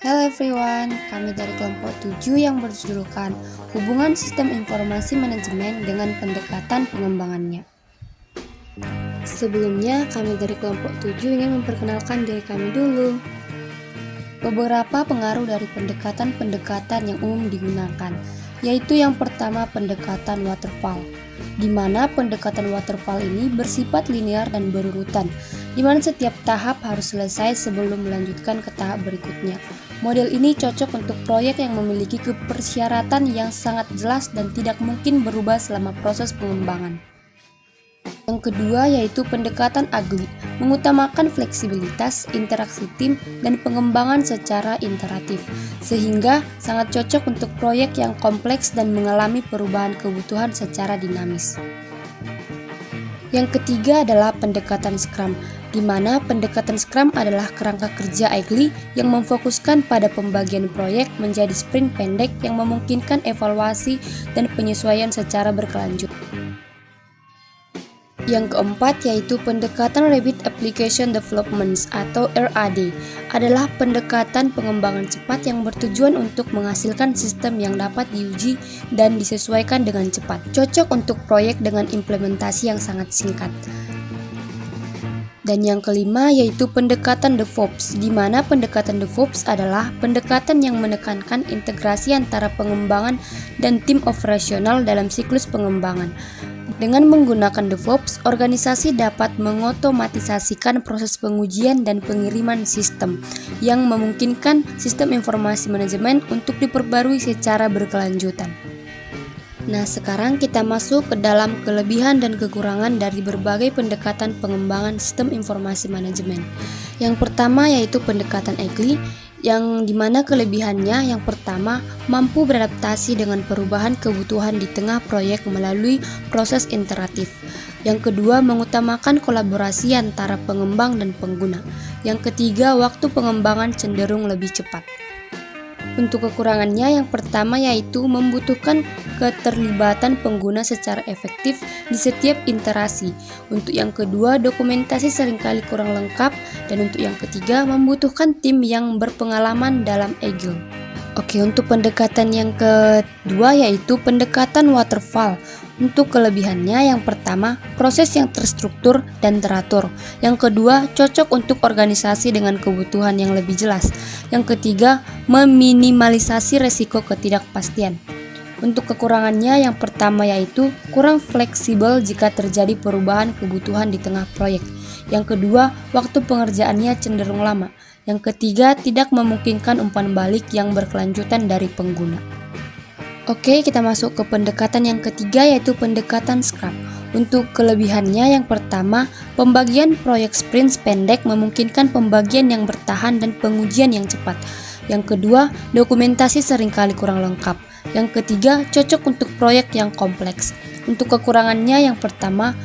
Hello everyone, kami dari kelompok 7 yang berjudulkan Hubungan Sistem Informasi Manajemen dengan Pendekatan Pengembangannya. Sebelumnya, kami dari kelompok 7 ingin memperkenalkan diri kami dulu. Beberapa pengaruh dari pendekatan-pendekatan yang umum digunakan, yaitu yang pertama pendekatan waterfall, di mana pendekatan waterfall ini bersifat linear dan berurutan, di mana setiap tahap harus selesai sebelum melanjutkan ke tahap berikutnya. Model ini cocok untuk proyek yang memiliki kepersyaratan yang sangat jelas dan tidak mungkin berubah selama proses pengembangan. Yang kedua yaitu pendekatan agile, mengutamakan fleksibilitas, interaksi tim, dan pengembangan secara iteratif, sehingga sangat cocok untuk proyek yang kompleks dan mengalami perubahan kebutuhan secara dinamis. Yang ketiga adalah pendekatan Scrum, di mana pendekatan Scrum adalah kerangka kerja agile yang memfokuskan pada pembagian proyek menjadi sprint pendek yang memungkinkan evaluasi dan penyesuaian secara berkelanjut. Yang keempat yaitu pendekatan Rapid Application Development atau RAD, adalah pendekatan pengembangan cepat yang bertujuan untuk menghasilkan sistem yang dapat diuji dan disesuaikan dengan cepat, cocok untuk proyek dengan implementasi yang sangat singkat. Dan yang kelima yaitu pendekatan DevOps, di mana pendekatan DevOps adalah pendekatan yang menekankan integrasi antara pengembangan dan tim operasional dalam siklus pengembangan. Dengan menggunakan DevOps, organisasi dapat mengotomatisasikan proses pengujian dan pengiriman sistem, yang memungkinkan sistem informasi manajemen untuk diperbarui secara berkelanjutan. Nah, sekarang kita masuk ke dalam kelebihan dan kekurangan dari berbagai pendekatan pengembangan sistem informasi manajemen. Yang pertama yaitu pendekatan agile, yang dimana kelebihannya yang pertama mampu beradaptasi dengan perubahan kebutuhan di tengah proyek melalui proses iteratif. Yang kedua mengutamakan kolaborasi antara pengembang dan pengguna. Yang ketiga waktu pengembangan cenderung lebih cepat. Untuk kekurangannya yang pertama yaitu membutuhkan keterlibatan pengguna secara efektif di setiap interaksi. Untuk yang kedua dokumentasi seringkali kurang lengkap, dan untuk yang ketiga membutuhkan tim yang berpengalaman dalam agile. Oke, untuk pendekatan yang kedua yaitu pendekatan waterfall. Untuk kelebihannya yang pertama, proses yang terstruktur dan teratur. Yang kedua, cocok untuk organisasi dengan kebutuhan yang lebih jelas. Yang ketiga, meminimalisasi resiko ketidakpastian. Untuk kekurangannya yang pertama yaitu kurang fleksibel jika terjadi perubahan kebutuhan di tengah proyek. Yang kedua, waktu pengerjaannya cenderung lama. Yang ketiga, tidak memungkinkan umpan balik yang berkelanjutan dari pengguna. Oke, kita masuk ke pendekatan yang ketiga yaitu pendekatan Scrum. Untuk kelebihannya yang pertama, pembagian proyek sprint pendek memungkinkan pembagian yang bertahan dan pengujian yang cepat. Yang kedua, dokumentasi seringkali kurang lengkap. Yang ketiga, cocok untuk proyek yang kompleks. Untuk kekurangannya yang pertama,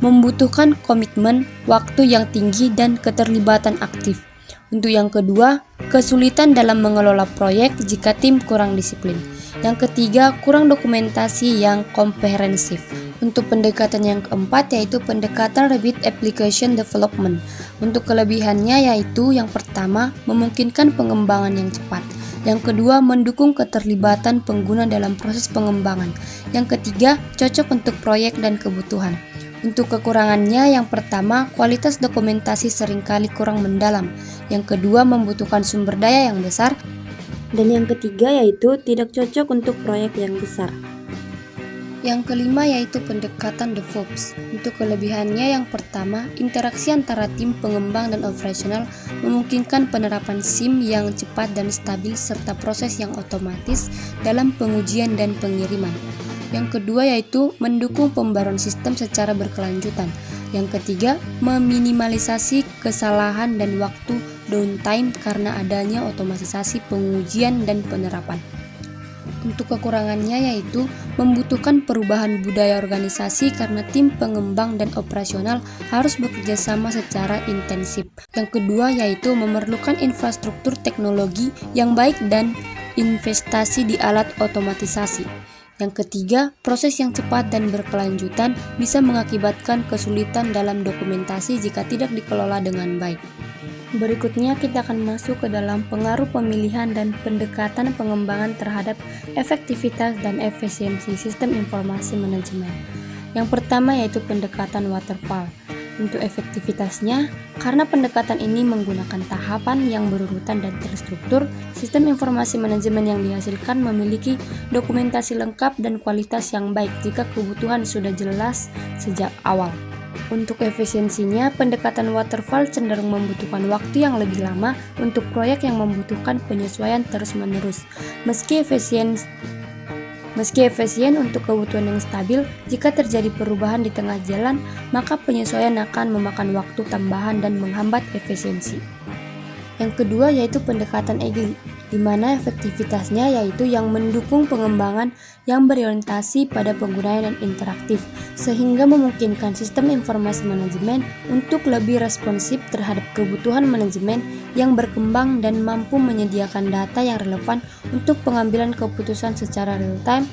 membutuhkan komitmen, waktu yang tinggi dan keterlibatan aktif. Untuk yang kedua, kesulitan dalam mengelola proyek jika tim kurang disiplin. Yang ketiga, kurang dokumentasi yang komprehensif. Untuk pendekatan yang keempat yaitu pendekatan Rapid Application Development. Untuk kelebihannya yaitu yang pertama, memungkinkan pengembangan yang cepat. Yang kedua, mendukung keterlibatan pengguna dalam proses pengembangan. Yang ketiga, cocok untuk proyek dan kebutuhan. Untuk kekurangannya yang pertama, kualitas dokumentasi seringkali kurang mendalam. Yang kedua, membutuhkan sumber daya yang besar. Dan yang ketiga yaitu tidak cocok untuk proyek yang besar. Yang kelima yaitu pendekatan DevOps. Untuk kelebihannya yang pertama, interaksi antara tim pengembang dan operasional memungkinkan penerapan SIM yang cepat dan stabil serta proses yang otomatis dalam pengujian dan pengiriman. Yang kedua yaitu mendukung pembaruan sistem secara berkelanjutan. Yang ketiga, meminimalisasi kesalahan dan waktu downtime karena adanya otomatisasi pengujian dan penerapan. Untuk kekurangannya yaitu membutuhkan perubahan budaya organisasi karena tim pengembang dan operasional harus bekerja sama secara intensif. Yang kedua yaitu memerlukan infrastruktur teknologi yang baik dan investasi di alat otomatisasi. Yang ketiga, proses yang cepat dan berkelanjutan bisa mengakibatkan kesulitan dalam dokumentasi jika tidak dikelola dengan baik. Berikutnya kita akan masuk ke dalam pengaruh pemilihan dan pendekatan pengembangan terhadap efektivitas dan efisiensi sistem informasi manajemen. Yang pertama yaitu pendekatan waterfall. Untuk efektivitasnya, karena pendekatan ini menggunakan tahapan yang berurutan dan terstruktur, sistem informasi manajemen yang dihasilkan memiliki dokumentasi lengkap dan kualitas yang baik jika kebutuhan sudah jelas sejak awal. Untuk efisiensinya, pendekatan waterfall cenderung membutuhkan waktu yang lebih lama untuk proyek yang membutuhkan penyesuaian terus-menerus. Meski efisien untuk kebutuhan yang stabil, jika terjadi perubahan di tengah jalan, maka penyesuaian akan memakan waktu tambahan dan menghambat efisiensi. Yang kedua yaitu pendekatan EGLI, di mana efektivitasnya yaitu yang mendukung pengembangan yang berorientasi pada penggunaan yang interaktif, sehingga memungkinkan sistem informasi manajemen untuk lebih responsif terhadap kebutuhan manajemen yang berkembang dan mampu menyediakan data yang relevan untuk pengambilan keputusan secara real-time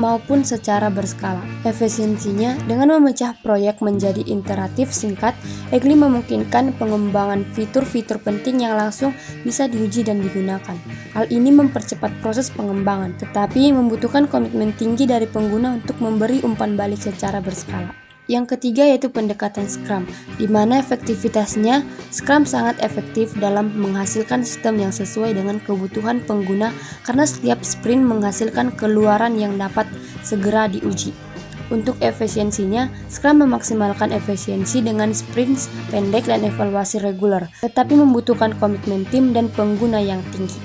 maupun secara berskala. Efisiensinya, dengan memecah proyek menjadi iteratif singkat, EGLI memungkinkan pengembangan fitur-fitur penting yang langsung bisa diuji dan digunakan. Hal ini mempercepat proses pengembangan, tetapi membutuhkan komitmen tinggi dari pengguna untuk memberi umpan balik secara berskala. Yang ketiga yaitu pendekatan Scrum, di mana efektivitasnya Scrum sangat efektif dalam menghasilkan sistem yang sesuai dengan kebutuhan pengguna karena setiap sprint menghasilkan keluaran yang dapat segera diuji. Untuk efisiensinya, Scrum memaksimalkan efisiensi dengan sprints pendek dan evaluasi reguler, tetapi membutuhkan komitmen tim dan pengguna yang tinggi.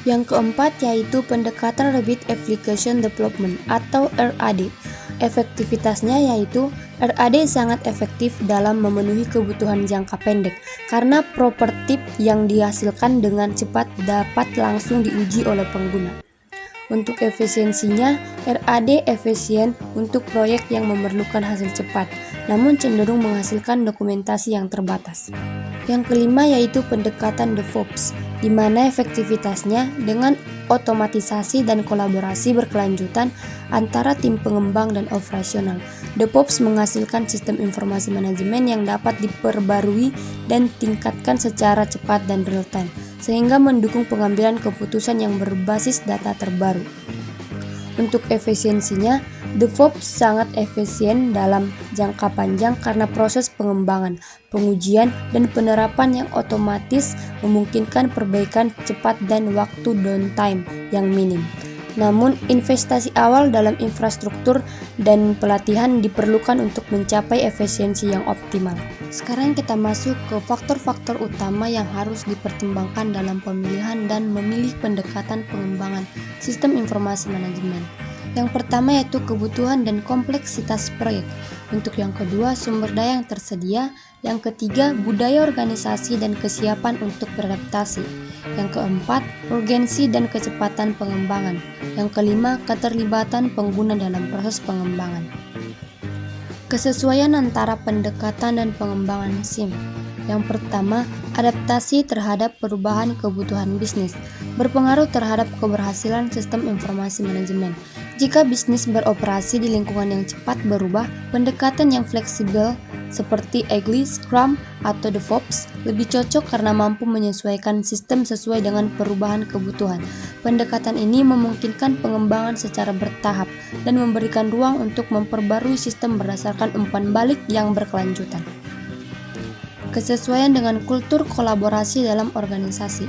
Yang keempat yaitu pendekatan Rapid Application Development atau RAD. Efektivitasnya yaitu RAD sangat efektif dalam memenuhi kebutuhan jangka pendek karena properti yang dihasilkan dengan cepat dapat langsung diuji oleh pengguna. Untuk efisiensinya, RAD efisien untuk proyek yang memerlukan hasil cepat, namun cenderung menghasilkan dokumentasi yang terbatas. Yang kelima yaitu pendekatan DevOps, di mana efektivitasnya dengan otomatisasi dan kolaborasi berkelanjutan antara tim pengembang dan operasional. DevOps menghasilkan sistem informasi manajemen yang dapat diperbarui dan tingkatkan secara cepat dan real-time, sehingga mendukung pengambilan keputusan yang berbasis data terbaru. Untuk efisiensinya, DevOps sangat efisien dalam jangka panjang karena proses pengembangan, pengujian, dan penerapan yang otomatis memungkinkan perbaikan cepat dan waktu downtime yang minim. Namun, investasi awal dalam infrastruktur dan pelatihan diperlukan untuk mencapai efisiensi yang optimal. Sekarang kita masuk ke faktor-faktor utama yang harus dipertimbangkan dalam pemilihan dan memilih pendekatan pengembangan sistem informasi manajemen. Yang pertama yaitu kebutuhan dan kompleksitas proyek. Untuk yang kedua, sumber daya yang tersedia. Yang ketiga, budaya organisasi dan kesiapan untuk beradaptasi. Yang keempat, urgensi dan kecepatan pengembangan. Yang kelima, keterlibatan pengguna dalam proses pengembangan. Kesesuaian antara pendekatan dan pengembangan SIM. Yang pertama, adaptasi terhadap perubahan kebutuhan bisnis, berpengaruh terhadap keberhasilan sistem informasi manajemen. Jika bisnis beroperasi di lingkungan yang cepat berubah, pendekatan yang fleksibel seperti EGLI, Scrum, atau DevOps lebih cocok karena mampu menyesuaikan sistem sesuai dengan perubahan kebutuhan. Pendekatan ini memungkinkan pengembangan secara bertahap dan memberikan ruang untuk memperbarui sistem berdasarkan umpan balik yang berkelanjutan. Kesesuaian dengan kultur kolaborasi dalam organisasi.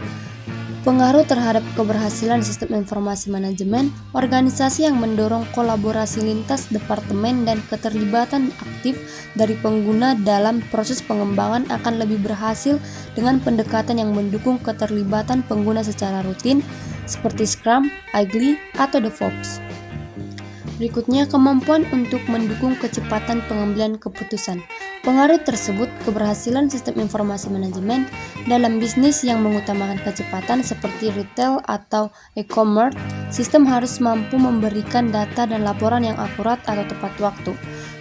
Pengaruh terhadap keberhasilan sistem informasi manajemen, organisasi yang mendorong kolaborasi lintas departemen dan keterlibatan aktif dari pengguna dalam proses pengembangan akan lebih berhasil dengan pendekatan yang mendukung keterlibatan pengguna secara rutin, seperti Scrum, EGLI, atau DevOps. Berikutnya, kemampuan untuk mendukung kecepatan pengambilan keputusan. Pengaruh tersebut keberhasilan sistem informasi manajemen dalam bisnis yang mengutamakan kecepatan seperti retail atau e-commerce. Sistem harus mampu memberikan data dan laporan yang akurat atau tepat waktu.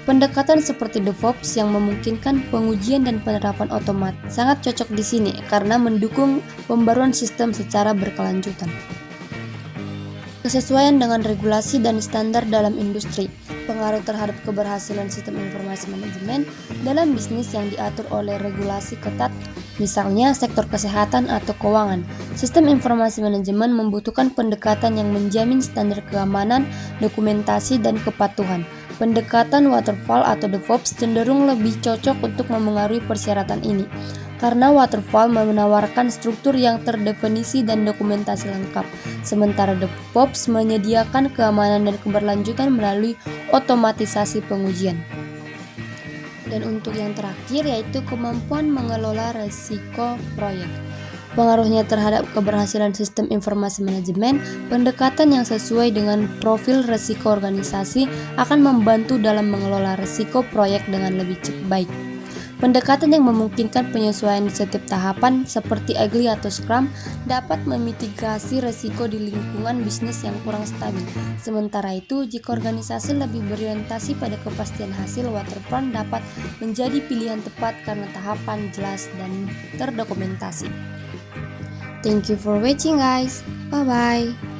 Pendekatan seperti DevOps yang memungkinkan pengujian dan penerapan otomatis sangat cocok di sini karena mendukung pembaruan sistem secara berkelanjutan. Kesesuaian dengan regulasi dan standar dalam industri. pengaruh terhadap keberhasilan sistem informasi manajemen dalam bisnis yang diatur oleh regulasi ketat, misalnya sektor kesehatan atau keuangan. Sistem informasi manajemen membutuhkan pendekatan yang menjamin standar keamanan, dokumentasi, dan kepatuhan. Pendekatan waterfall atau DevOps cenderung lebih cocok untuk memengaruhi persyaratan ini, karena waterfall menawarkan struktur yang terdefinisi dan dokumentasi lengkap, sementara DevOps menyediakan keamanan dan keberlanjutan melalui otomatisasi pengujian. Dan untuk yang terakhir yaitu kemampuan mengelola risiko proyek. Pengaruhnya terhadap keberhasilan sistem informasi manajemen, pendekatan yang sesuai dengan profil risiko organisasi akan membantu dalam mengelola risiko proyek dengan lebih baik. Pendekatan yang memungkinkan penyesuaian di setiap tahapan seperti Agile atau Scrum dapat memitigasi risiko di lingkungan bisnis yang kurang stabil. Sementara itu, jika organisasi lebih berorientasi pada kepastian hasil, waterfall dapat menjadi pilihan tepat karena tahapan jelas dan terdokumentasi. Thank you for watching guys. Bye bye.